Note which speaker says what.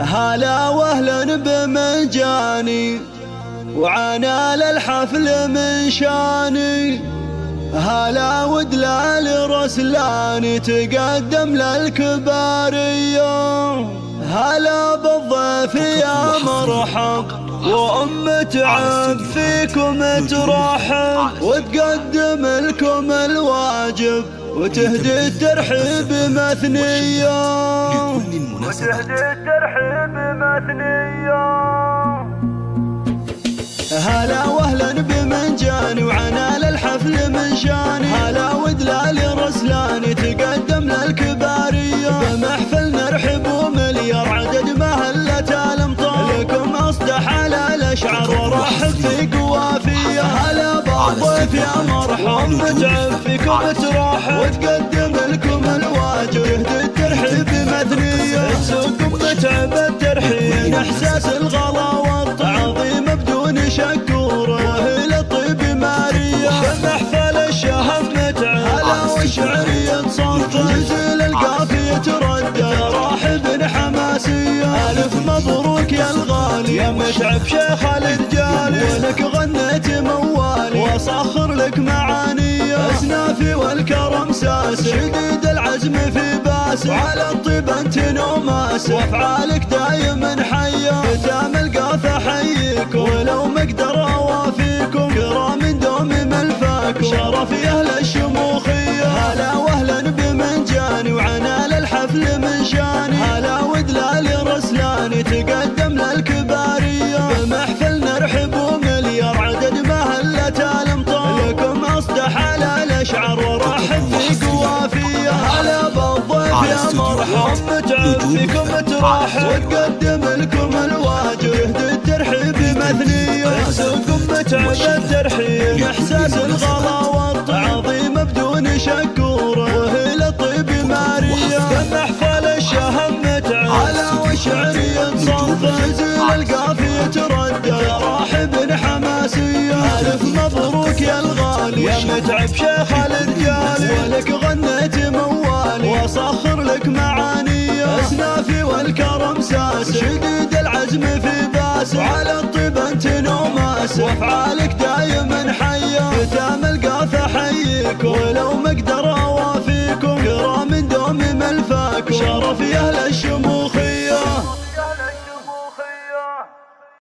Speaker 1: هلا واهلا بمجاني وعنا للحفل من شاني. هلا ودلال رسلاني تقدم للكبارية. هلا بالضيف يا مرحب وأم تعب فيكم ترحب وتقدم لكم الواجب وتهدي الترحيب مثنية. هلا واهلا بمنجاني وعنا للحفل من شاني. هلا ودلال رسلاني تقدم للكبارية. بمحفل نرحب ومليار عدد مهلة الامطار لكم اصدح على الاشعار ورحب في قوافية. هلا بالضيف يا مرحب متعب فيكم ترحب وتقدم لكم الواجب يهدي الترحيب مثنية. تسوق متعب الترحيب احساس الغلا والعظيم بدون شكوره للطيب مارية. بمحفل الشهم متعب هلا والشعرية تصف تنزل القافية تردد راحب حماسية. الف مبروك يا الغالي يا متعب شيخ الرجال ولك غنيت موالي واصخر لك معانية. اسنافي والكرم ساس شديد العزم في باس على الطيب انت نوماس وافعالك دايما حية. ختام القافة حييكم ولو مقدر اوافيكم كرام دوم ملفاكم شرف اهل الشموخية. هلا واهلا بمنجاني وعنا للحفل من شاني. هلا ودلال رسلاني تقدم للكبارية. بمحفل نرحب ومليار عدد مهلة الامطار لكم اصدح على الاشعار ورحب في قوافية. هلا بالضيف يا مرحب متعب فيكم ترحب وتقدم لكم الواجب يهدي الترحيب مثنية. يسوقكم متعب الترحيب احساس الغلا والعظيم بدون شكوره للطيب مارية. بمحفل الشهم متعب هلا والشعرية تصف تنزل القافية تردد راحب حماسية. الف مبروك يا الغالي يا متعب شيخ الرجال ولك غنيت موالي واصخر لك معانية. اسنافي والكرم ساس شديد العزم في باس على الطيب انت نوماس وافعالك دايما حية. ختام القافة حييك